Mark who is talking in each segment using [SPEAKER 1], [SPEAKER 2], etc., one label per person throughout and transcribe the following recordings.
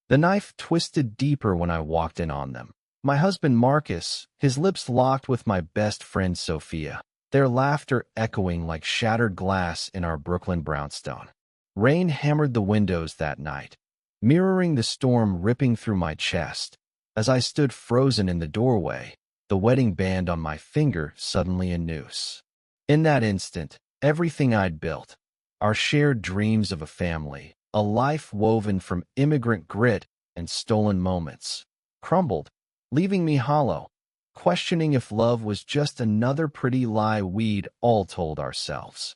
[SPEAKER 1] The knife twisted deeper when I walked in on them. My husband Marcus, his lips locked with my best friend Sophia, their laughter echoing like shattered glass in our Brooklyn brownstone. Rain hammered the windows that night, mirroring the storm ripping through my chest. As I stood frozen in the doorway, the wedding band on my finger suddenly a noose. In that instant, everything I'd built, our shared dreams of a family, a life woven from immigrant grit and stolen moments, crumbled, leaving me hollow, questioning if love was just another pretty lie we'd all told ourselves.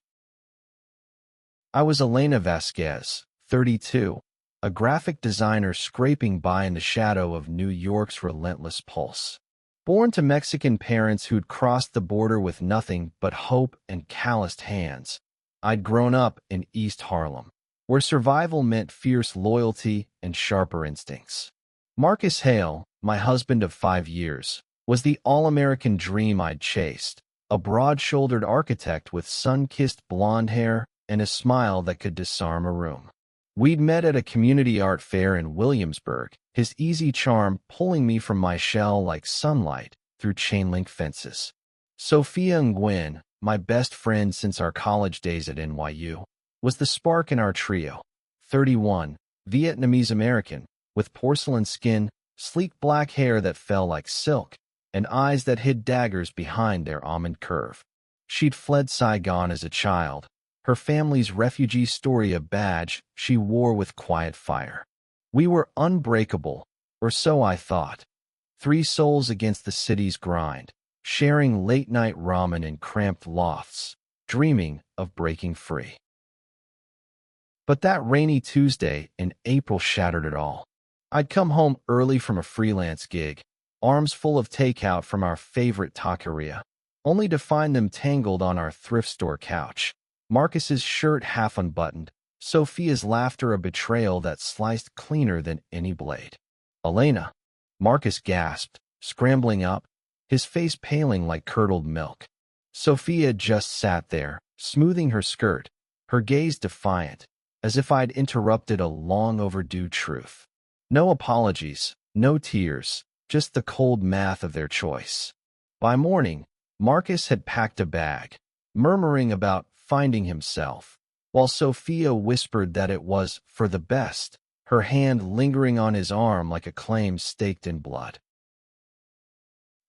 [SPEAKER 1] I was Elena Vasquez, 32, a graphic designer scraping by in the shadow of New York's relentless pulse. Born to Mexican parents who'd crossed the border with nothing but hope and calloused hands, I'd grown up in East Harlem, where survival meant fierce loyalty and sharper instincts. Marcus Hale, my husband of 5 years, was the all-American dream I'd chased, a broad-shouldered architect with sun-kissed blonde hair and a smile that could disarm a room. We'd met at a community art fair in Williamsburg, his easy charm pulling me from my shell like sunlight through chain-link fences. Sophia Nguyen, my best friend since our college days at NYU, was the spark in our trio. 31, Vietnamese-American, with porcelain skin, sleek black hair that fell like silk, and eyes that hid daggers behind their almond curve. She'd fled Saigon as a child, her family's refugee story a badge she wore with quiet fire. We were unbreakable, or so I thought. 3 souls against the city's grind, sharing late-night ramen in cramped lofts, dreaming of breaking free. But that rainy Tuesday in April shattered it all. I'd come home early from a freelance gig, arms full of takeout from our favorite taqueria, only to find them tangled on our thrift store couch. Marcus's shirt half unbuttoned, Sophia's laughter a betrayal that sliced cleaner than any blade. "Elena," Marcus gasped, scrambling up, his face paling like curdled milk. Sophia just sat there, smoothing her skirt, her gaze defiant, as if I'd interrupted a long-overdue truth. No apologies, no tears, just the cold math of their choice. By morning, Marcus had packed a bag, murmuring about finding himself, while Sophia whispered that it was for the best, her hand lingering on his arm like a claim staked in blood.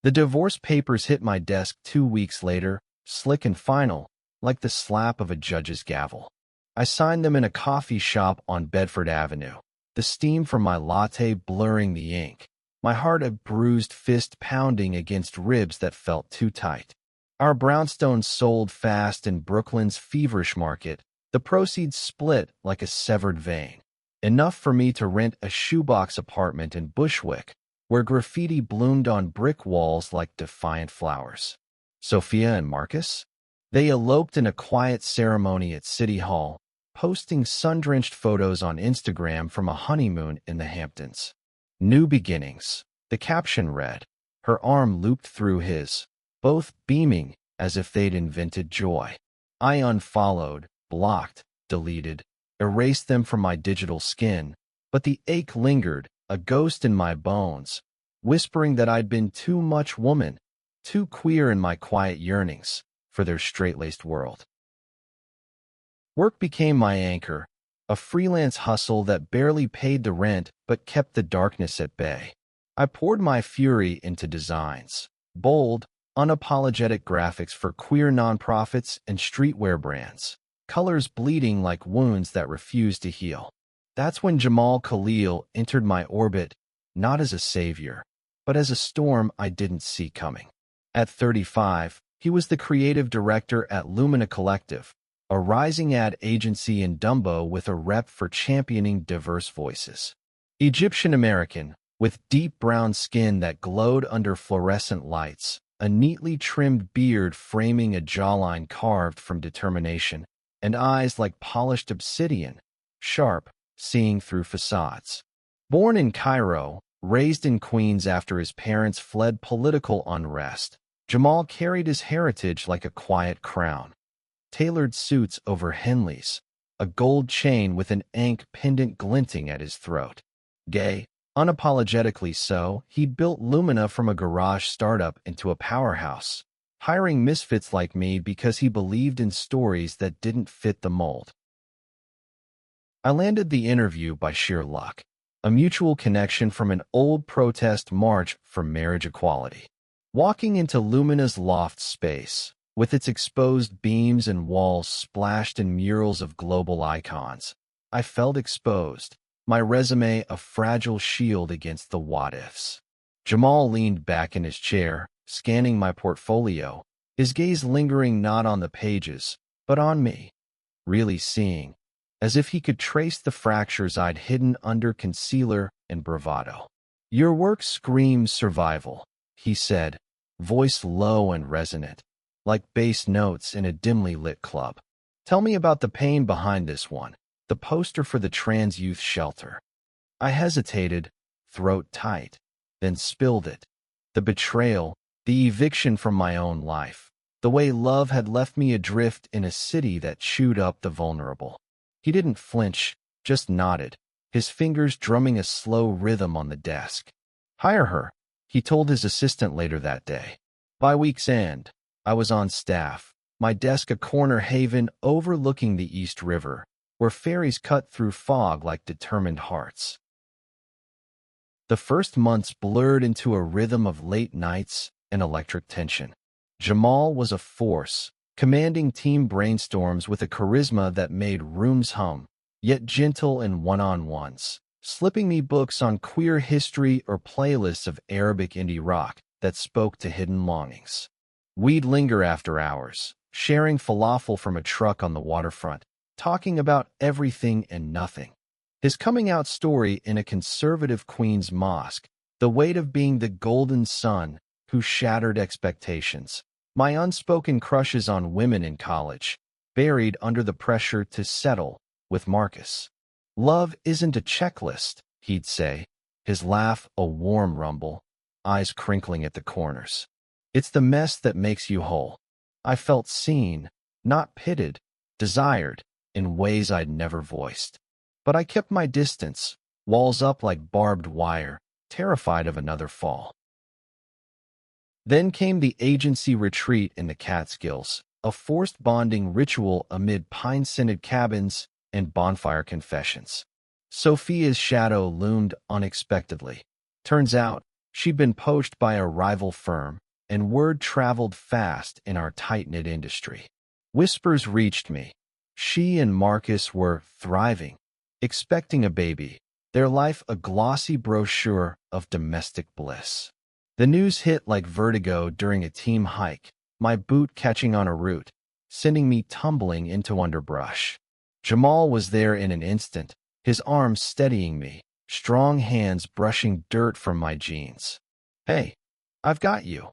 [SPEAKER 1] The divorce papers hit my desk 2 weeks later, slick and final, like the slap of a judge's gavel. I signed them in a coffee shop on Bedford Avenue, the steam from my latte blurring the ink, my heart a bruised fist pounding against ribs that felt too tight. Our brownstones sold fast in Brooklyn's feverish market, the proceeds split like a severed vein, enough for me to rent a shoebox apartment in Bushwick, where graffiti bloomed on brick walls like defiant flowers. Sophia and Marcus? They eloped in a quiet ceremony at City Hall, posting sun-drenched photos on Instagram from a honeymoon in the Hamptons. "New beginnings," the caption read, her arm looped through his, both beaming as if they'd invented joy. I unfollowed, blocked, deleted, erased them from my digital skin, but the ache lingered, a ghost in my bones, whispering that I'd been too much woman, too queer in my quiet yearnings for their straight-laced world. Work became my anchor, a freelance hustle that barely paid the rent but kept the darkness at bay. I poured my fury into designs, bold, unapologetic graphics for queer nonprofits and streetwear brands, colors bleeding like wounds that refused to heal. That's when Jamal Khalil entered my orbit, not as a savior, but as a storm I didn't see coming. At 35, he was the creative director at Lumina Collective, a rising ad agency in Dumbo with a rep for championing diverse voices. Egyptian-American, with deep brown skin that glowed under fluorescent lights, a neatly trimmed beard framing a jawline carved from determination, and eyes like polished obsidian, sharp, seeing through facades. Born in Cairo, raised in Queens after his parents fled political unrest, Jamal carried his heritage like a quiet crown. Tailored suits over Henleys, a gold chain with an ankh pendant glinting at his throat. Gay, unapologetically so, he built Lumina from a garage startup into a powerhouse, hiring misfits like me because he believed in stories that didn't fit the mold. I landed the interview by sheer luck, a mutual connection from an old protest march for marriage equality. Walking into Lumina's loft space, with its exposed beams and walls splashed in murals of global icons, I felt exposed, my resume a fragile shield against the what-ifs. Jamal leaned back in his chair, scanning my portfolio, his gaze lingering not on the pages, but on me, really seeing, as if he could trace the fractures I'd hidden under concealer and bravado. "Your work screams survival," he said, voice low and resonant, like bass notes in a dimly lit club. "Tell me about the pain behind this one, the poster for the trans youth shelter." I hesitated, throat tight, then spilled it. The betrayal, the eviction from my own life, the way love had left me adrift in a city that chewed up the vulnerable. He didn't flinch, just nodded, his fingers drumming a slow rhythm on the desk. "Hire her," he told his assistant later that day. By week's end, I was on staff, my desk a corner haven overlooking the East River, where ferries cut through fog like determined hearts. The first months blurred into a rhythm of late nights and electric tension. Jamal was a force, commanding team brainstorms with a charisma that made rooms hum, yet gentle in one-on-ones, slipping me books on queer history or playlists of Arabic indie rock that spoke to hidden longings. We'd linger after hours, sharing falafel from a truck on the waterfront, talking about everything and nothing. His coming-out story in a conservative Queens mosque, the weight of being the golden son who shattered expectations, my unspoken crushes on women in college, buried under the pressure to settle with Marcus. "Love isn't a checklist," he'd say, his laugh a warm rumble, eyes crinkling at the corners. "It's the mess that makes you whole." I felt seen, not pitted, desired, in ways I'd never voiced. But I kept my distance, walls up like barbed wire, terrified of another fall. Then came the agency retreat in the Catskills, a forced bonding ritual amid pine-scented cabins and bonfire confessions. Sophia's shadow loomed unexpectedly. Turns out, she'd been poached by a rival firm, and word traveled fast in our tight-knit industry. Whispers reached me. She and Marcus were thriving, expecting a baby, their life a glossy brochure of domestic bliss. The news hit like vertigo during a team hike, my boot catching on a root, sending me tumbling into underbrush. Jamal was there in an instant, his arms steadying me, strong hands brushing dirt from my jeans. "Hey, I've got you,"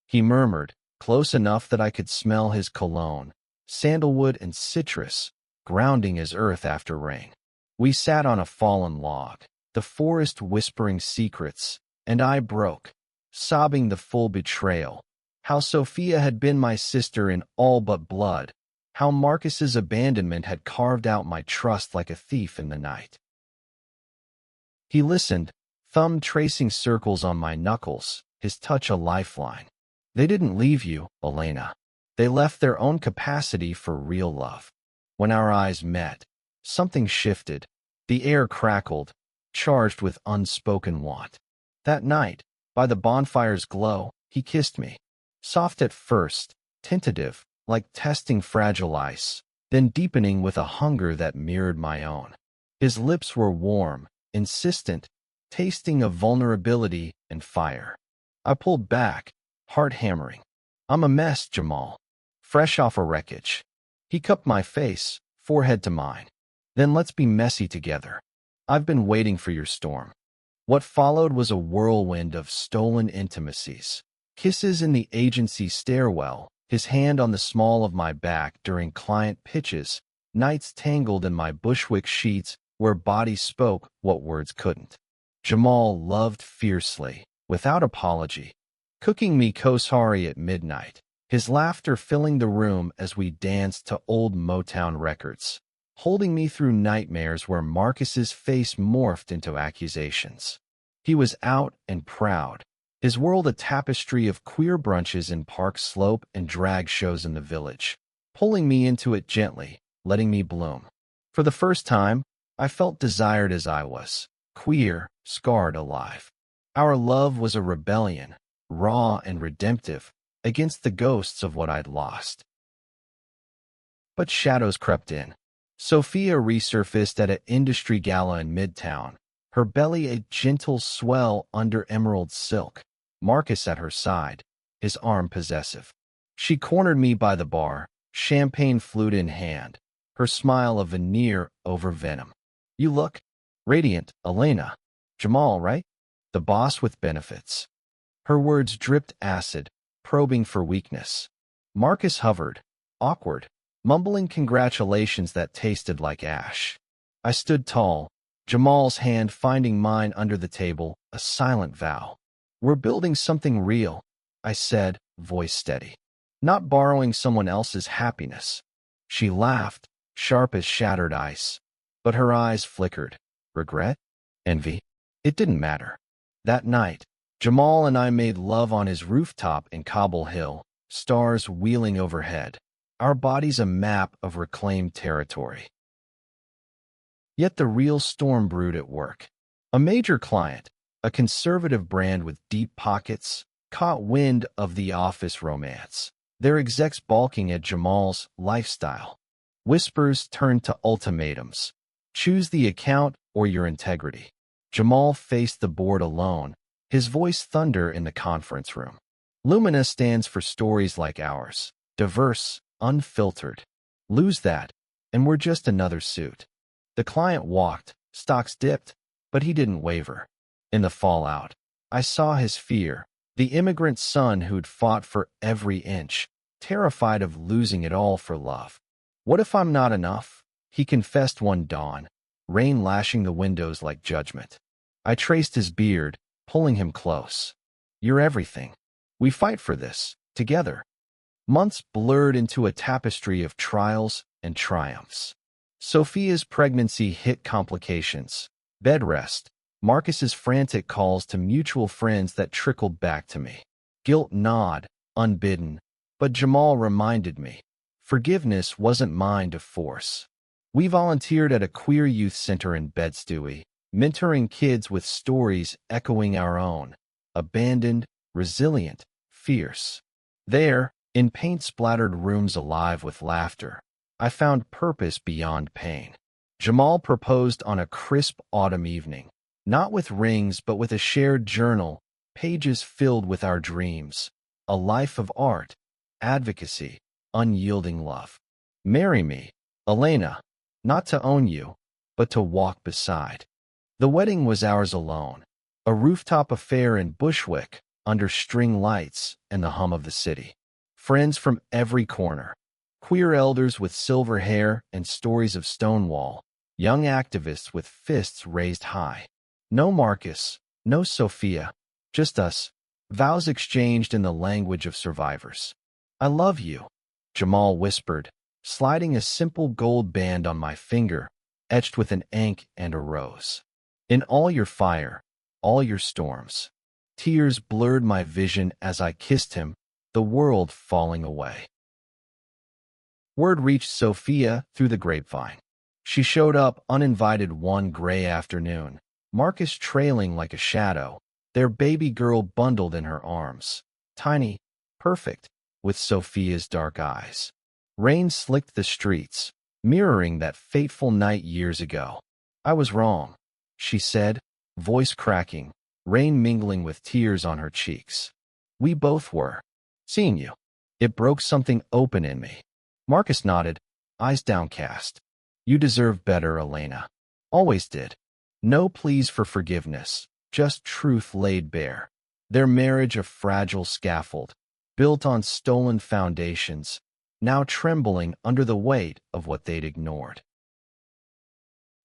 [SPEAKER 1] he murmured, close enough that I could smell his cologne, sandalwood and citrus, grounding as earth after rain. We sat on a fallen log, the forest whispering secrets, and I broke, sobbing the full betrayal. How Sophia had been my sister in all but blood, how Marcus's abandonment had carved out my trust like a thief in the night. He listened, thumb tracing circles on my knuckles, his touch a lifeline. "They didn't leave you, Elena. They left their own capacity for real love." When our eyes met, something shifted. The air crackled, charged with unspoken want. That night, by the bonfire's glow, he kissed me. Soft at first, tentative, like testing fragile ice, then deepening with a hunger that mirrored my own. His lips were warm, insistent, tasting of vulnerability and fire. I pulled back, heart hammering. "I'm a mess, Jamal. Fresh off a wreckage." He cupped my face, forehead to mine. "Then let's be messy together. I've been waiting for your storm." What followed was a whirlwind of stolen intimacies. Kisses in the agency stairwell, his hand on the small of my back during client pitches, nights tangled in my Bushwick sheets where bodies spoke what words couldn't. Jamal loved fiercely, without apology, cooking me kosari at midnight, his laughter filling the room as we danced to old Motown records. holding me through nightmares where Marcus's face morphed into accusations. He was out and proud, his world a tapestry of queer brunches in Park Slope and drag shows in the village, pulling me into it gently, letting me bloom. For the first time, I felt desired as I was, queer, scarred, alive. Our love was a rebellion, raw and redemptive, against the ghosts of what I'd lost. But shadows crept in. Sophia resurfaced at an industry gala in Midtown, her belly a gentle swell under emerald silk, Marcus at her side, his arm possessive. She cornered me by the bar, champagne flute in hand, her smile a veneer over venom. "You look radiant, Elena. Jamal, right? The boss with benefits." Her words dripped acid, probing for weakness. Marcus hovered, awkward, mumbling congratulations that tasted like ash. I stood tall, Jamal's hand finding mine under the table, a silent vow. "We're building something real," I said, voice steady. "Not borrowing someone else's happiness." She laughed, sharp as shattered ice, but her eyes flickered. Regret? Envy? It didn't matter. That night, Jamal and I made love on his rooftop in Cobble Hill, stars wheeling overhead, our bodies a map of reclaimed territory. Yet the real storm brewed at work. A major client, a conservative brand with deep pockets, caught wind of the office romance, their execs balking at Jamal's lifestyle. Whispers turned to ultimatums. Choose the account or your integrity. Jamal faced the board alone, his voice thunder in the conference room. Lumina stands for stories like ours, diverse, unfiltered. Lose that, and we're just another suit. The client walked, stocks dipped, but he didn't waver. In the fallout, I saw his fear, the immigrant son who'd fought for every inch, terrified of losing it all for love. "What if I'm not enough?" he confessed one dawn, rain lashing the windows like judgment. I traced his beard, pulling him close. "You're everything. We fight for this, together." Months blurred into a tapestry of trials and triumphs. Sophia's pregnancy hit complications, bed rest, Marcus's frantic calls to mutual friends that trickled back to me. Guilt gnawed, unbidden, but Jamal reminded me, forgiveness wasn't mine to force. We volunteered at a queer youth center in Bed-Stuy, mentoring kids with stories echoing our own, abandoned, resilient, fierce. There, in paint-splattered rooms alive with laughter, I found purpose beyond pain. Jamal proposed on a crisp autumn evening, not with rings but with a shared journal, pages filled with our dreams, a life of art, advocacy, unyielding love. "Marry me, Elena, not to own you, but to walk beside." The wedding was ours alone, a rooftop affair in Bushwick, under string lights and the hum of the city. Friends from every corner, queer elders with silver hair and stories of Stonewall, young activists with fists raised high. No Marcus, no Sophia, just us, vows exchanged in the language of survivors. "I love you," Jamal whispered, sliding a simple gold band on my finger, etched with an ink and a rose. "In all your fire, all your storms." Tears blurred my vision as I kissed him, the world falling away. Word reached Sophia through the grapevine. She showed up uninvited one gray afternoon, Marcus trailing like a shadow, their baby girl bundled in her arms, tiny, perfect, with Sophia's dark eyes. Rain slicked the streets, mirroring that fateful night years ago. "I was wrong," she said, voice cracking, rain mingling with tears on her cheeks. "We both were. Seeing you, it broke something open in me." Marcus nodded, eyes downcast. "You deserve better, Elena. Always did." No pleas for forgiveness, just truth laid bare. Their marriage a fragile scaffold, built on stolen foundations, now trembling under the weight of what they'd ignored.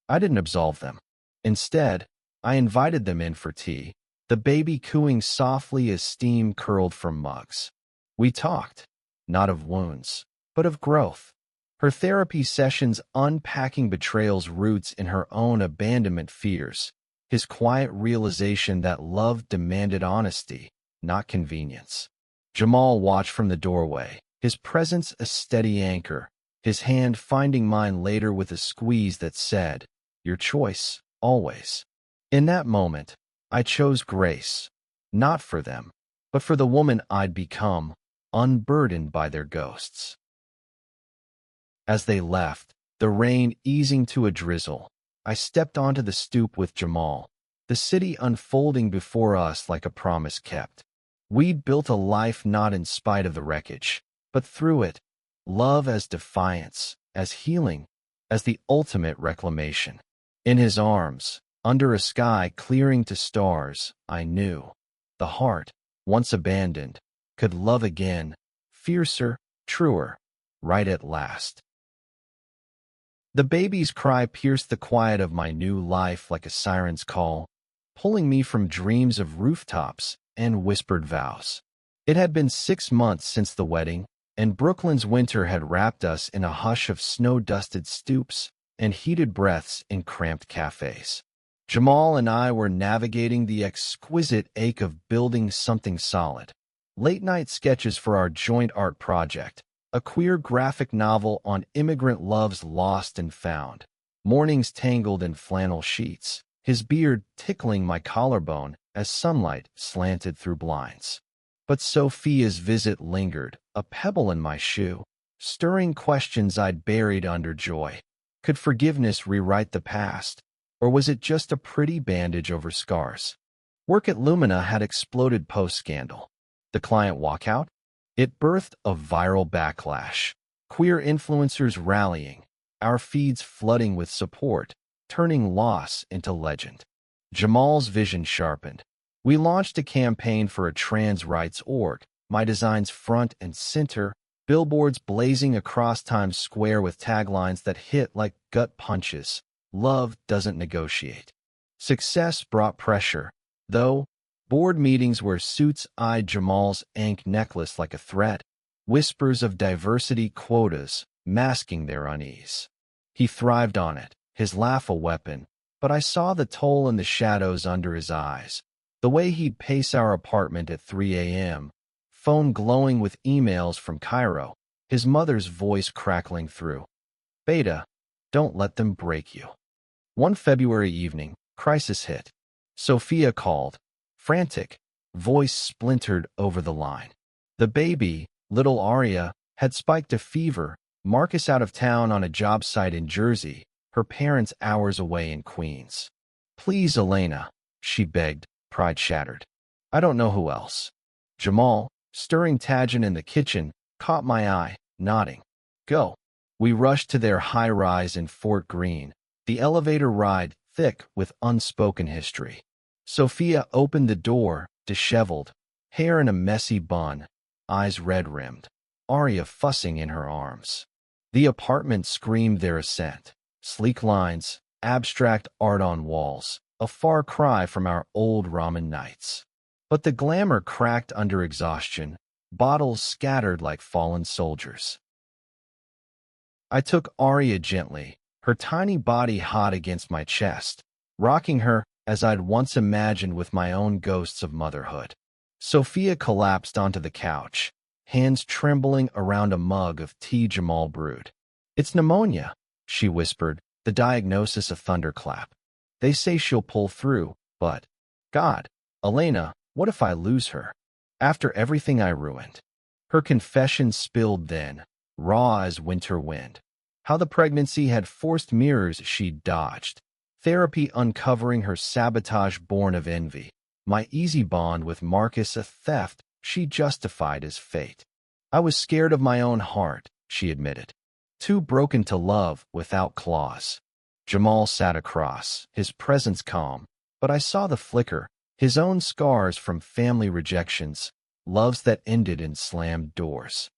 [SPEAKER 1] I didn't absolve them. Instead, I invited them in for tea, the baby cooing softly as steam curled from mugs. We talked, not of wounds, but of growth, Her therapy sessions unpacking betrayal's roots in her own abandonment fears, his quiet realization that love demanded honesty, not convenience. Jamal watched from the doorway, his presence a steady anchor, his hand finding mine later with a squeeze that said, "Your choice, always." In that moment, I chose grace, not for them, but for the woman I'd become, unburdened by their ghosts. As they left, the rain easing to a drizzle, I stepped onto the stoop with Jamal, the city unfolding before us like a promise kept. We'd built a life not in spite of the wreckage, but through it, love as defiance, as healing, as the ultimate reclamation. In his arms, under a sky clearing to stars, I knew the heart, once abandoned, could love again, fiercer, truer, right at last. The baby's cry pierced the quiet of my new life like a siren's call, pulling me from dreams of rooftops and whispered vows. It had been 6 months since the wedding, and Brooklyn's winter had wrapped us in a hush of snow-dusted stoops and heated breaths in cramped cafes. Jamal and I were navigating the exquisite ache of building something solid. Late-night sketches for our joint art project, a queer graphic novel on immigrant loves lost and found. Mornings tangled in flannel sheets, his beard tickling my collarbone as sunlight slanted through blinds. But Sophia's visit lingered, a pebble in my shoe, stirring questions I'd buried under joy. Could forgiveness rewrite the past, or was it just a pretty bandage over scars? Work at Lumina had exploded post-scandal. The client walkout? It birthed a viral backlash. Queer influencers rallying, our feeds flooding with support, turning loss into legend. Jamal's vision sharpened. We launched a campaign for a trans rights org, my designs front and center, billboards blazing across Times Square with taglines that hit like gut punches. Love doesn't negotiate. Success brought pressure, though. Board meetings where suits eyed Jamal's ankh necklace like a threat, whispers of diversity quotas masking their unease. He thrived on it, his laugh a weapon, but I saw the toll in the shadows under his eyes. The way he'd pace our apartment at 3 a.m., phone glowing with emails from Cairo, his mother's voice crackling through. "Beta, don't let them break you." One February evening, crisis hit. Sophia called. Frantic, voice splintered over the line. The baby, little Aria, had spiked a fever, Marcus out of town on a job site in Jersey, her parents hours away in Queens. "Please, Elena," she begged, pride shattered. "I don't know who else." Jamal, stirring tagine in the kitchen, caught my eye, nodding. "Go." We rushed to their high-rise in Fort Greene, the elevator ride thick with unspoken history. Sophia opened the door, disheveled, hair in a messy bun, eyes red-rimmed, Aria fussing in her arms. The apartment screamed their ascent. Sleek lines, abstract art on walls, a far cry from our old ramen nights. But the glamour cracked under exhaustion, bottles scattered like fallen soldiers. I took Aria gently, her tiny body hot against my chest, rocking her as I'd once imagined with my own ghosts of motherhood. Sophia collapsed onto the couch, hands trembling around a mug of tea Jamal brewed. "It's pneumonia," she whispered, the diagnosis a thunderclap. "They say she'll pull through, but, God, Elena, what if I lose her? After everything I ruined." Her confession spilled then, raw as winter wind. How the pregnancy had forced mirrors she'd dodged. Therapy uncovering her sabotage born of envy. My easy bond with Marcus a theft she justified as fate. "I was scared of my own heart," she admitted. "Too broken to love without claws." Jamal sat across, his presence calm, but I saw the flicker, his own scars from family rejections, loves that ended in slammed doors.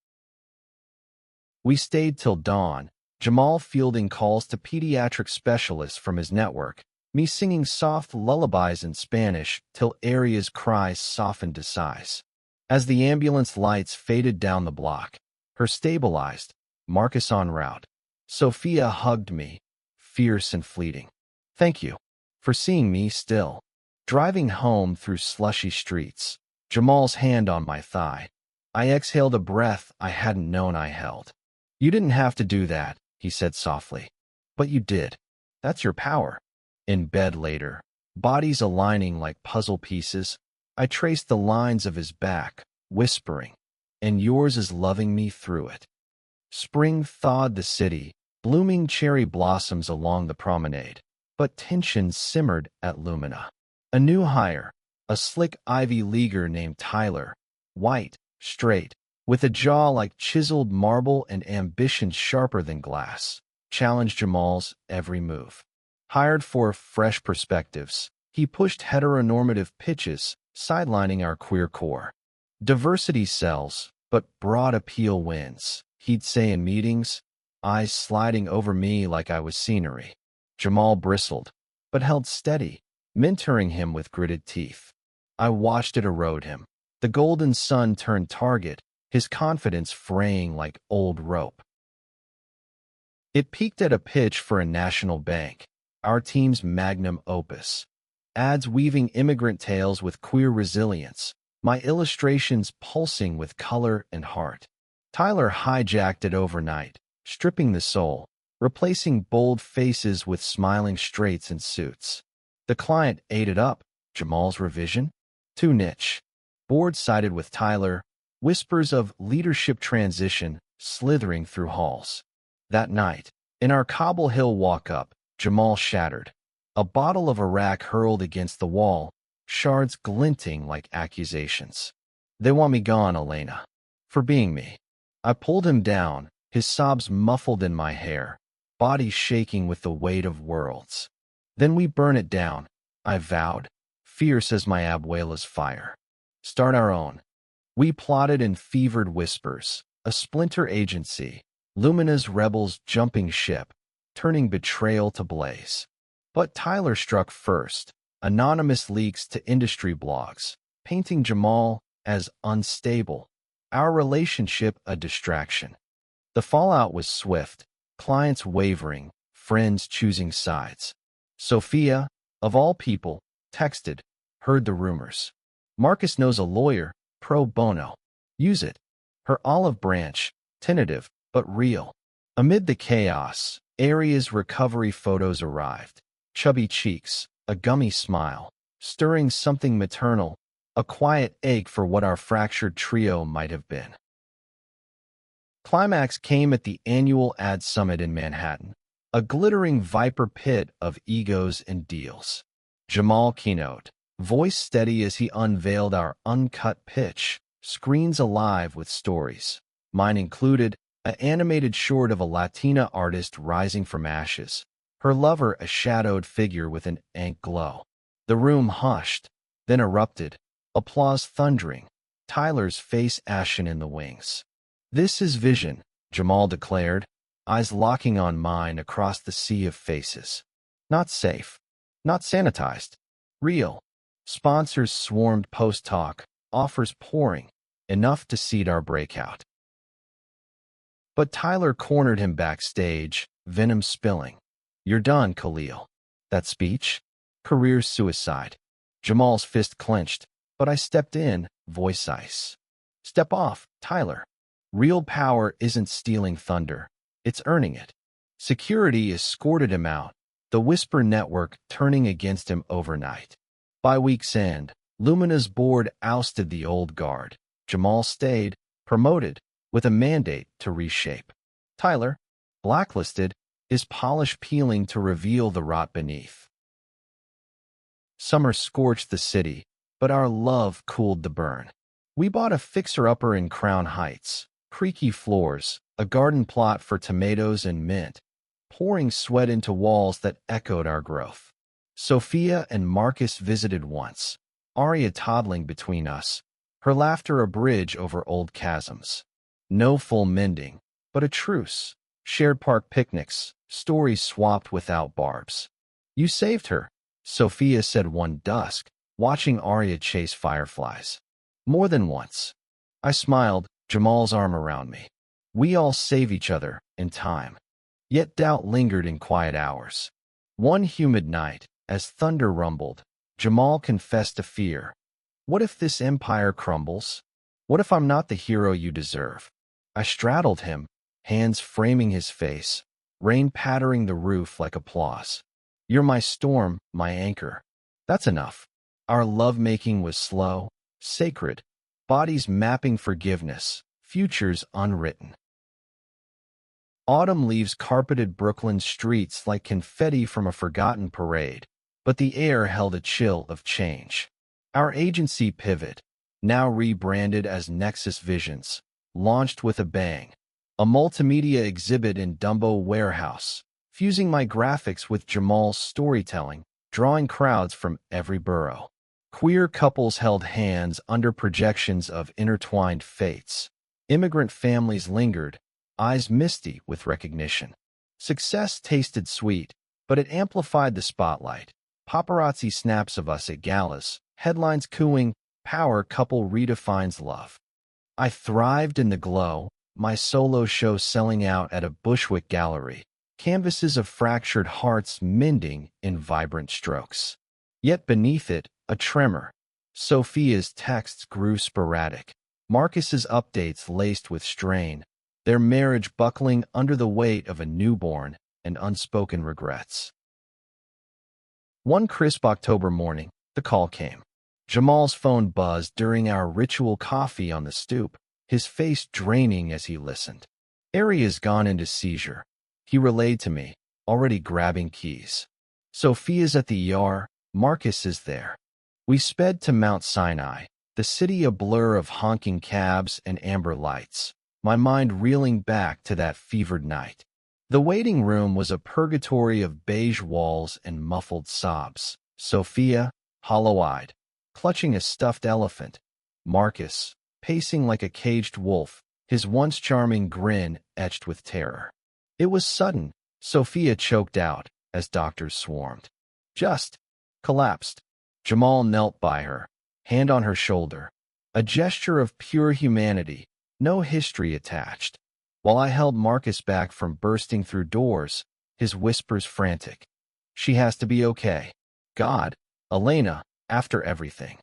[SPEAKER 1] We stayed till dawn, Jamal fielding calls to pediatric specialists from his network, me singing soft lullabies in Spanish till Aria's cries softened to sighs. As the ambulance lights faded down the block, her stabilized, Marcus en route, Sophia hugged me, fierce and fleeting. Thank you for seeing me still. Driving home through slushy streets, Jamal's hand on my thigh. I exhaled a breath I hadn't known I held. You didn't have to do that, he said softly. But you did. That's your power. In bed later, bodies aligning like puzzle pieces, I traced the lines of his back, whispering, and yours is loving me through it. Spring thawed the city, blooming cherry blossoms along the promenade, but tension simmered at Lumina. A new hire, a slick Ivy Leaguer named Tyler, white, straight, with a jaw like chiseled marble and ambition sharper than glass, challenged Jamal's every move. Hired for fresh perspectives, he pushed heteronormative pitches, sidelining our queer core. Diversity sells, but broad appeal wins, he'd say in meetings, eyes sliding over me like I was scenery. Jamal bristled, but held steady, mentoring him with gritted teeth. I watched it erode him. The golden sun turned target, his confidence fraying like old rope. It peaked at a pitch for a national bank, our team's magnum opus. Ads weaving immigrant tales with queer resilience, my illustrations pulsing with color and heart. Tyler hijacked it overnight, stripping the soul, replacing bold faces with smiling straights and suits. The client ate it up. Jamal's revision? Too niche. Board sided with Tyler, whispers of leadership transition slithering through halls. That night, in our Cobble Hill walk-up, Jamal shattered. A bottle of Iraq hurled against the wall, shards glinting like accusations. They want me gone, Elena. For being me. I pulled him down, his sobs muffled in my hair, body shaking with the weight of worlds. Then we burn it down, I vowed, fierce as my abuela's fire. Start our own. We plotted in fevered whispers, a splinter agency, Lumina's rebels jumping ship, turning betrayal to blaze. But Tyler struck first, anonymous leaks to industry blogs, painting Jamal as unstable, our relationship a distraction. The fallout was swift, clients wavering, friends choosing sides. Sophia, of all people, texted, heard the rumors. Marcus knows a lawyer, pro bono. Use it. Her olive branch, tentative, but real. Amid the chaos, Aria's recovery photos arrived. Chubby cheeks, a gummy smile, stirring something maternal, a quiet ache for what our fractured trio might have been. Climax came at the annual ad summit in Manhattan, a glittering viper pit of egos and deals. Jamal keynote, voice steady as he unveiled our uncut pitch, screens alive with stories. Mine included an animated short of a Latina artist rising from ashes, her lover a shadowed figure with an ink glow. The room hushed, then erupted, applause thundering, Tyler's face ashen in the wings. This is vision, Jamal declared, eyes locking on mine across the sea of faces. Not safe, not sanitized, real. Sponsors swarmed post-talk, offers pouring, enough to seed our breakout. But Tyler cornered him backstage, venom spilling. You're done, Khalil. That speech? Career suicide. Jamal's fist clenched, but I stepped in, voice ice. Step off, Tyler. Real power isn't stealing thunder. It's earning it. Security escorted him out, the Whisper network turning against him overnight. By week's end, Lumina's board ousted the old guard. Jamal stayed, promoted, with a mandate to reshape. Tyler, blacklisted, his polish peeling to reveal the rot beneath. Summer scorched the city, but our love cooled the burn. We bought a fixer-upper in Crown Heights, creaky floors, a garden plot for tomatoes and mint, pouring sweat into walls that echoed our growth. Sophia and Marcus visited once, Aria toddling between us, her laughter a bridge over old chasms. No full mending, but a truce. Shared park picnics, stories swapped without barbs. You saved her, Sophia said one dusk, watching Aria chase fireflies. More than once. I smiled, Jamal's arm around me. We all save each other, in time. Yet doubt lingered in quiet hours. One humid night, as thunder rumbled, Jamal confessed to fear. What if this empire crumbles? What if I'm not the hero you deserve? I straddled him, hands framing his face, rain pattering the roof like applause. You're my storm, my anchor. That's enough. Our lovemaking was slow, sacred, bodies mapping forgiveness, futures unwritten. Autumn leaves carpeted Brooklyn's streets like confetti from a forgotten parade, but the air held a chill of change. Our agency Pivot, now rebranded as Nexus Visions, launched with a bang. A multimedia exhibit in Dumbo Warehouse, fusing my graphics with Jamal's storytelling, drawing crowds from every borough. Queer couples held hands under projections of intertwined fates. Immigrant families lingered, eyes misty with recognition. Success tasted sweet, but it amplified the spotlight. Paparazzi snaps of us at galas, headlines cooing, "Power couple redefines love." I thrived in the glow, my solo show selling out at a Bushwick gallery, canvases of fractured hearts mending in vibrant strokes. Yet beneath it, a tremor. Sophia's texts grew sporadic, Marcus's updates laced with strain, their marriage buckling under the weight of a newborn and unspoken regrets. One crisp October morning, the call came. Jamal's phone buzzed during our ritual coffee on the stoop, his face draining as he listened. Aria's gone into seizure, he relayed to me, already grabbing keys. Sophia's at the ER, Marcus is there. We sped to Mount Sinai, the city a blur of honking cabs and amber lights, my mind reeling back to that fevered night. The waiting room was a purgatory of beige walls and muffled sobs. Sophia, hollow-eyed, clutching a stuffed elephant. Marcus, pacing like a caged wolf, his once charming grin etched with terror. It was sudden, Sophia choked out as doctors swarmed. Just collapsed. Jamal knelt by her, hand on her shoulder, a gesture of pure humanity, no history attached. While I held Marcus back from bursting through doors, his whispers frantic. She has to be okay. God, Elena, after everything.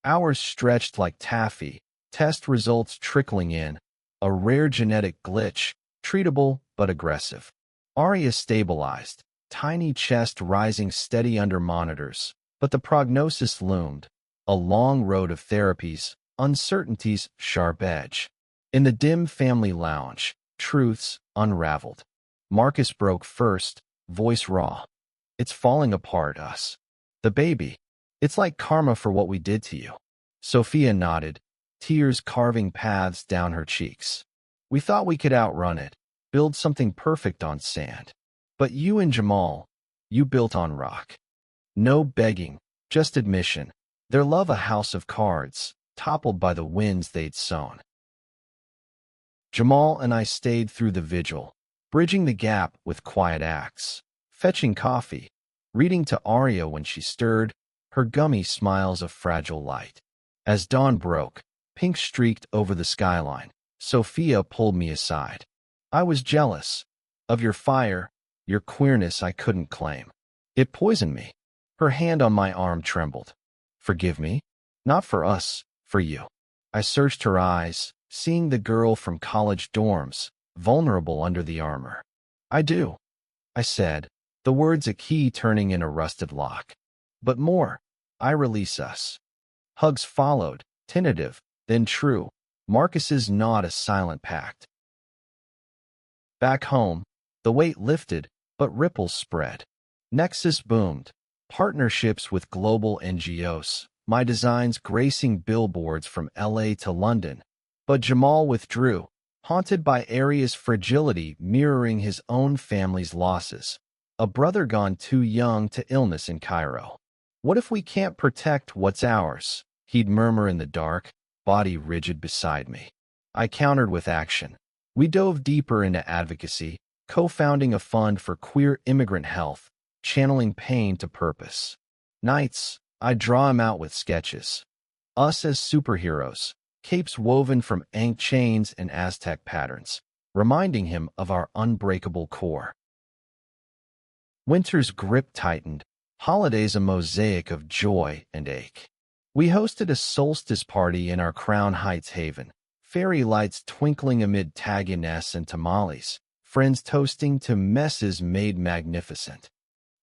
[SPEAKER 1] Hours stretched like taffy, test results trickling in, a rare genetic glitch, treatable but aggressive. Aria stabilized, tiny chest rising steady under monitors, but the prognosis loomed. A long road of therapies, uncertainties, sharp edge. In the dim family lounge, truths unraveled. Marcus broke first, voice raw. It's falling apart, us. The baby. It's like karma for what we did to you. Sophia nodded, tears carving paths down her cheeks. We thought we could outrun it, build something perfect on sand. But you and Jamal, you built on rock. No begging, just admission. Their love a house of cards, toppled by the winds they'd sown. Jamal and I stayed through the vigil, bridging the gap with quiet acts, fetching coffee, reading to Aria when she stirred, her gummy smiles of fragile light. As dawn broke, pink streaked over the skyline, Sophia pulled me aside. I was jealous of your fire, your queerness I couldn't claim. It poisoned me. Her hand on my arm trembled. Forgive me? Not for us, for you. I searched her eyes, seeing the girl from college dorms, vulnerable under the armor. I do, I said, the words a key turning in a rusted lock. But more, I release us. Hugs followed, tentative, then true, Marcus's nod a silent pact. Back home, the weight lifted, but ripples spread. Nexus boomed, partnerships with global NGOs, my designs gracing billboards from LA to London. But Jamal withdrew, haunted by Aria's fragility mirroring his own family's losses. A brother gone too young to illness in Cairo. What if we can't protect what's ours? He'd murmur in the dark, body rigid beside me. I countered with action. We dove deeper into advocacy, co-founding a fund for queer immigrant health, channeling pain to purpose. Nights, I'd draw him out with sketches. Us as superheroes, capes woven from Ankh chains and Aztec patterns, reminding him of our unbreakable core. Winter's grip tightened, holidays a mosaic of joy and ache. We hosted a solstice party in our Crown Heights haven, fairy lights twinkling amid taginess and tamales, friends toasting to messes made magnificent.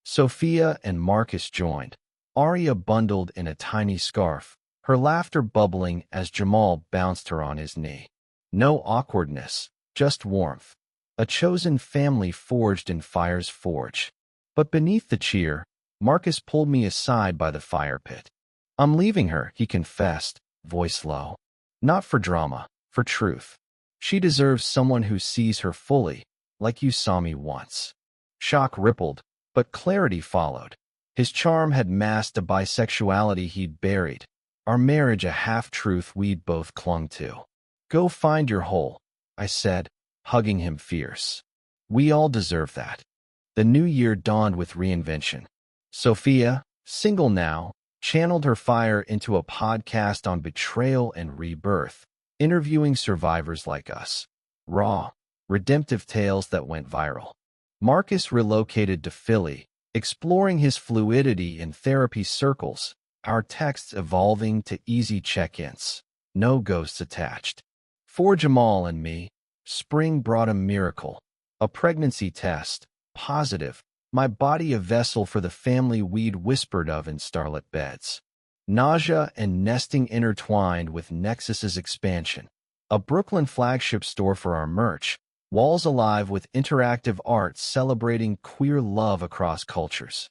[SPEAKER 1] Sophia and Marcus joined, Arya bundled in a tiny scarf, her laughter bubbling as Jamal bounced her on his knee. No awkwardness, just warmth. A chosen family forged in fire's forge. But beneath the cheer, Marcus pulled me aside by the fire pit. "I'm leaving her," he confessed, voice low. "Not for drama, for truth. She deserves someone who sees her fully, like you saw me once." Shock rippled, but clarity followed. His charm had masked a bisexuality he'd buried, our marriage a half-truth we'd both clung to. "Go find your hole," I said, hugging him fierce. "We all deserve that." The new year dawned with reinvention. Sophia, single now, channeled her fire into a podcast on betrayal and rebirth, interviewing survivors like us. Raw, redemptive tales that went viral. Marcus relocated to Philly, exploring his fluidity in therapy circles, our texts evolving to easy check-ins. No ghosts attached. For Jamal and me, spring brought a miracle. A pregnancy test, positive, my body a vessel for the family we'd whispered of in starlit beds. Nausea and nesting intertwined with Nexus's expansion. A Brooklyn flagship store for our merch, walls alive with interactive art celebrating queer love across cultures.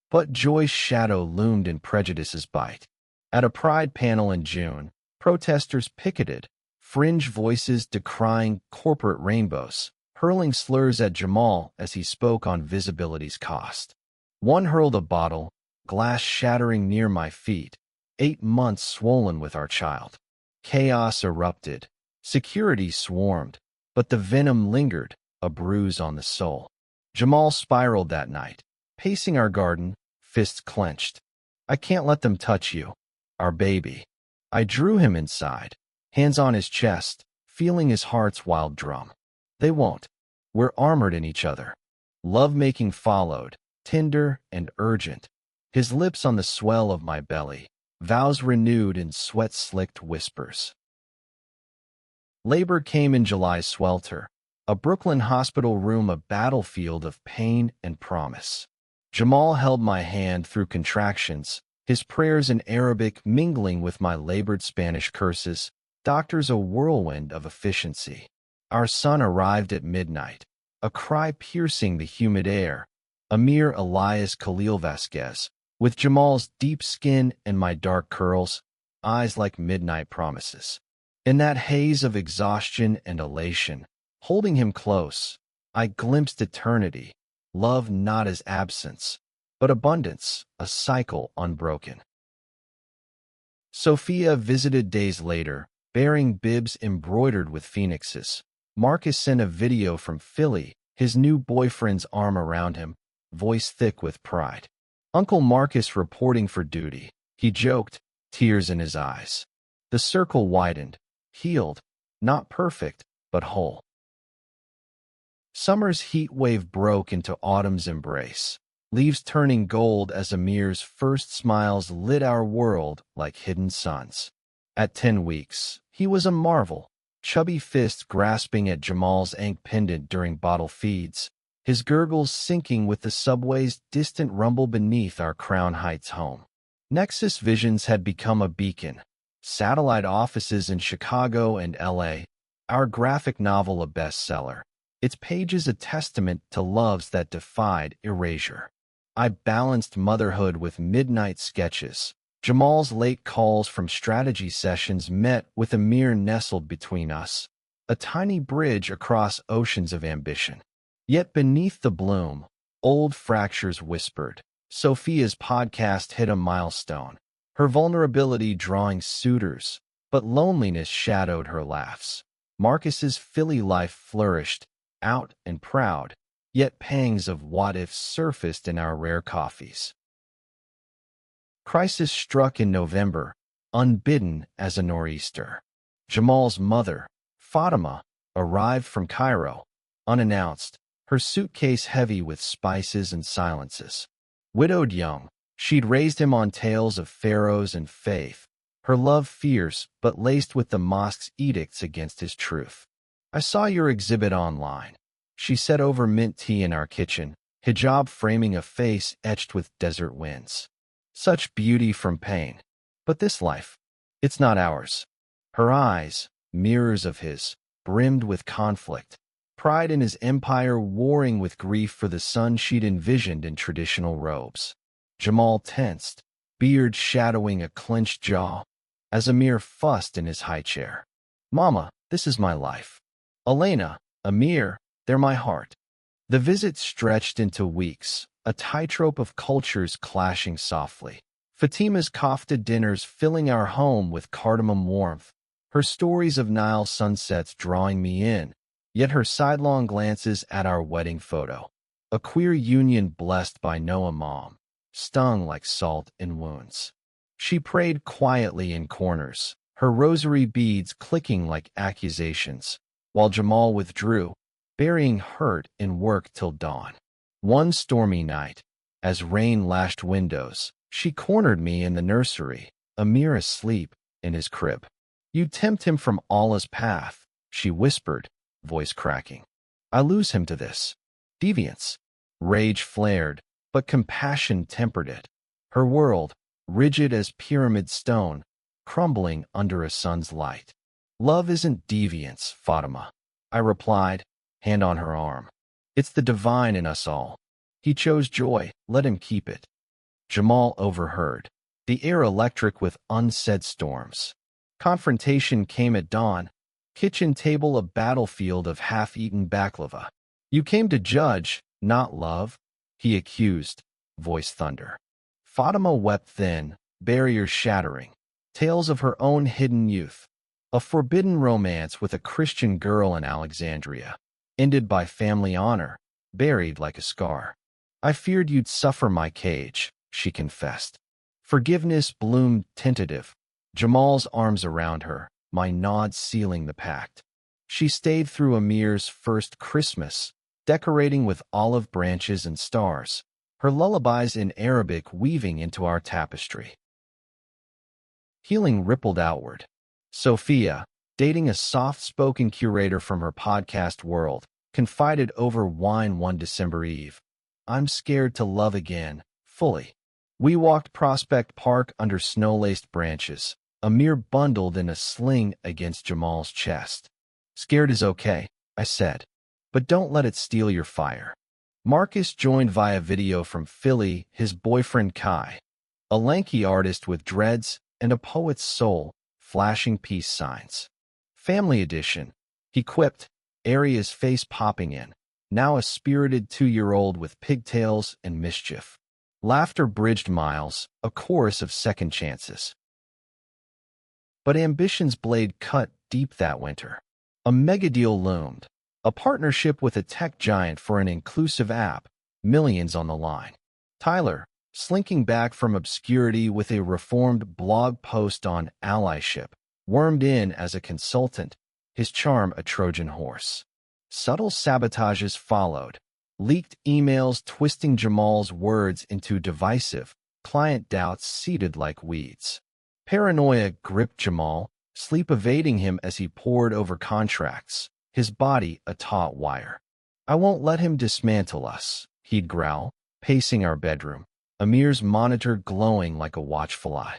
[SPEAKER 1] But joy's shadow loomed in prejudice's bite. At a pride panel in June, protesters picketed, fringe voices decrying corporate rainbows, hurling slurs at Jamal as he spoke on visibility's cost. One hurled a bottle, glass shattering near my feet, 8 months swollen with our child. Chaos erupted. Security swarmed, but the venom lingered, a bruise on the soul. Jamal spiraled that night, pacing our garden, fists clenched. "I can't let them touch you. Our baby." I drew him inside, hands on his chest, feeling his heart's wild drum. "They won't. We're armored in each other." Love-making followed, tender and urgent, his lips on the swell of my belly, vows renewed in sweat-slicked whispers. Labor came in July's swelter, a Brooklyn hospital room a battlefield of pain and promise. Jamal held my hand through contractions, his prayers in Arabic mingling with my labored Spanish curses, doctors a whirlwind of efficiency. Our son arrived at midnight, a cry piercing the humid air, Amir Elias Khalil Vasquez, with Jamal's deep skin and my dark curls, eyes like midnight promises. In that haze of exhaustion and elation, holding him close, I glimpsed eternity, love not as absence, but abundance, a cycle unbroken. Sophia visited days later, bearing bibs embroidered with phoenixes. Marcus sent a video from Philly, his new boyfriend's arm around him, voice thick with pride. Uncle Marcus reporting for duty, he joked, tears in his eyes. The circle widened, healed, not perfect, but whole. Summer's heat wave broke into autumn's embrace, leaves turning gold as Amir's first smiles lit our world like hidden suns. At 10 weeks, he was a marvel, chubby fists grasping at Jamal's ankle pendant during bottle feeds, his gurgles syncing with the subway's distant rumble beneath our Crown Heights home. Nexus Visions had become a beacon. Satellite offices in Chicago and LA, our graphic novel a bestseller, its pages a testament to loves that defied erasure. I balanced motherhood with midnight sketches. Jamal's late calls from strategy sessions met with Amir nestled between us, a tiny bridge across oceans of ambition. Yet beneath the bloom, old fractures whispered. Sophia's podcast hit a milestone, her vulnerability drawing suitors, but loneliness shadowed her laughs. Marcus's Philly life flourished, out and proud, yet pangs of what-ifs surfaced in our rare coffees. Crisis struck in November, unbidden as a nor'easter. Jamal's mother, Fatima, arrived from Cairo, unannounced, her suitcase heavy with spices and silences. Widowed young, she'd raised him on tales of pharaohs and faith, her love fierce but laced with the mosque's edicts against his truth. I saw your exhibit online, she said over mint tea in our kitchen, hijab framing a face etched with desert winds. Such beauty from pain. But this life, it's not ours. Her eyes, mirrors of his, brimmed with conflict, pride in his empire warring with grief for the son she'd envisioned in traditional robes. Jamal tensed, beard shadowing a clenched jaw, as Amir fussed in his high chair. Mama, this is my life. Elena, Amir, they're my heart. The visit stretched into weeks, a tightrope of cultures clashing softly. Fatima's kofta dinners filling our home with cardamom warmth, her stories of Nile sunsets drawing me in, yet her sidelong glances at our wedding photo. A queer union blessed by no imam, stung like salt in wounds. She prayed quietly in corners, her rosary beads clicking like accusations, while Jamal withdrew, burying hurt in work till dawn. One stormy night, as rain lashed windows, she cornered me in the nursery, Amir asleep in his crib. You tempt him from Allah's path, she whispered, voice cracking. I lose him to this. Deviance. Rage flared, but compassion tempered it. Her world, rigid as pyramid stone, crumbling under a sun's light. Love isn't deviance, Fatima, I replied, hand on her arm. It's the divine in us all. He chose joy, let him keep it. Jamal overheard, the air electric with unsaid storms. Confrontation came at dawn, kitchen table a battlefield of half-eaten baklava. You came to judge, not love, he accused, voice thunder. Fatima wept thin, barriers shattering, tales of her own hidden youth. A forbidden romance with a Christian girl in Alexandria, ended by family honor, buried like a scar. I feared you'd suffer my cage, she confessed. Forgiveness bloomed tentative, Jamal's arms around her, my nod sealing the pact. She stayed through Amir's first Christmas, decorating with olive branches and stars, her lullabies in Arabic weaving into our tapestry. Healing rippled outward. Sophia, dating a soft-spoken curator from her podcast world, confided over wine one December Eve. I'm scared to love again, fully. We walked Prospect Park under snow-laced branches, Amir bundled in a sling against Jamal's chest. Scared is okay, I said, but don't let it steal your fire. Marcus joined via video from Philly, his boyfriend Kai, a lanky artist with dreads and a poet's soul, flashing peace signs. Family edition, he quipped, Aria's face popping in, now a spirited 2-year-old with pigtails and mischief. Laughter bridged miles, a chorus of second chances. But ambition's blade cut deep that winter. A megadeal loomed, a partnership with a tech giant for an inclusive app, millions on the line. Tyler, slinking back from obscurity with a reformed blog post on allyship, wormed in as a consultant, his charm a Trojan horse. Subtle sabotages followed, leaked emails twisting Jamal's words into divisive, client doubts seeded like weeds. Paranoia gripped Jamal, sleep evading him as he pored over contracts, his body a taut wire. I won't let him dismantle us, he'd growl, pacing our bedroom, Amir's monitor glowing like a watchful eye.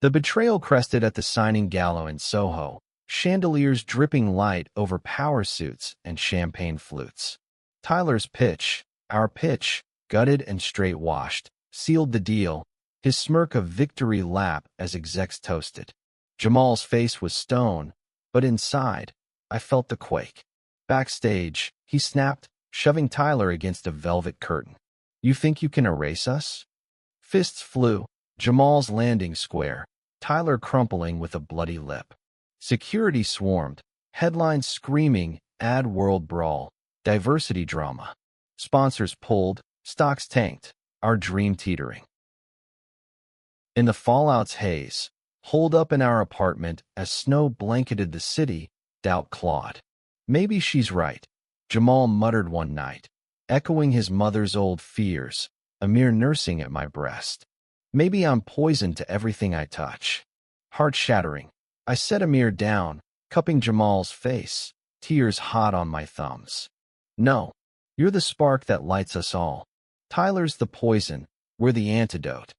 [SPEAKER 1] The betrayal crested at the signing gala in Soho, chandeliers dripping light over power suits and champagne flutes. Tyler's pitch, our pitch, gutted and straight-washed, sealed the deal, his smirk of victory lap as execs toasted. Jamal's face was stone, but inside, I felt the quake. Backstage, he snapped, shoving Tyler against a velvet curtain. You think you can erase us? Fists flew, Jamal's landing square, Tyler crumpling with a bloody lip. Security swarmed, headlines screaming, ad world brawl, diversity drama. Sponsors pulled, stocks tanked, our dream teetering. In the fallout's haze, holed up in our apartment as snow blanketed the city, doubt clawed. Maybe she's right. Jamal muttered one night, echoing his mother's old fears, Amir nursing at my breast. Maybe I'm poison to everything I touch. Heart-shattering. I set Amir down, cupping Jamal's face, tears hot on my thumbs. No, you're the spark that lights us all. Tyler's the poison, we're the antidote.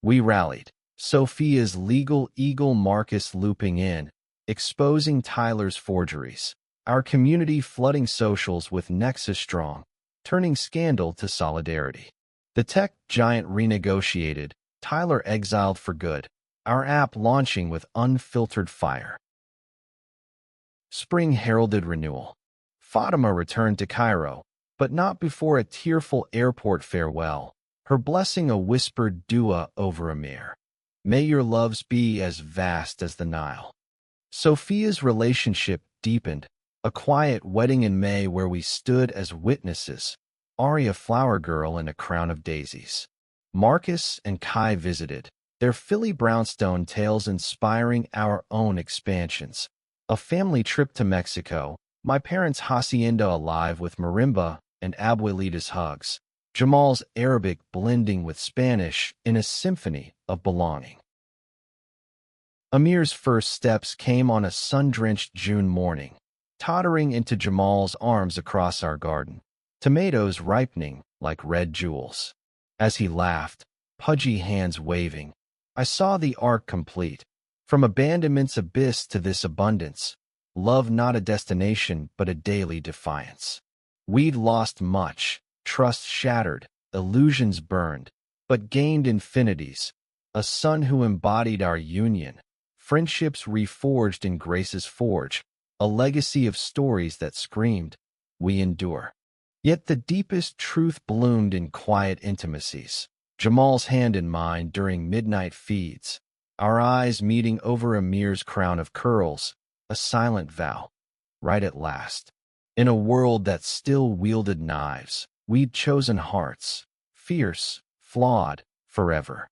[SPEAKER 1] We rallied. Sophia's legal eagle Marcus looping in, exposing Tyler's forgeries. Our community flooding socials with Nexus Strong, turning scandal to solidarity. The tech giant renegotiated, Tyler exiled for good, our app launching with unfiltered fire. Spring heralded renewal. Fatima returned to Cairo, but not before a tearful airport farewell, her blessing a whispered dua over Amir. May your loves be as vast as the Nile. Sophia's relationship deepened, a quiet wedding in May where we stood as witnesses, Aria flower girl in a crown of daisies. Marcus and Kai visited, their Philly brownstone tales inspiring our own expansions. A family trip to Mexico, my parents' hacienda alive with marimba and abuelita's hugs. Jamal's Arabic blending with Spanish in a symphony of belonging. Amir's first steps came on a sun-drenched June morning, tottering into Jamal's arms across our garden, tomatoes ripening like red jewels. As he laughed, pudgy hands waving, I saw the arc complete. From abandonment's abyss to this abundance, love not a destination but a daily defiance. We'd lost much, trust shattered, illusions burned, but gained infinities, a son who embodied our union, friendships reforged in Grace's forge, a legacy of stories that screamed, we endure. Yet the deepest truth bloomed in quiet intimacies, Jamal's hand in mine during midnight feeds, our eyes meeting over Amir's crown of curls, a silent vow, right at last. In a world that still wielded knives, we'd chosen hearts, fierce, flawed, forever.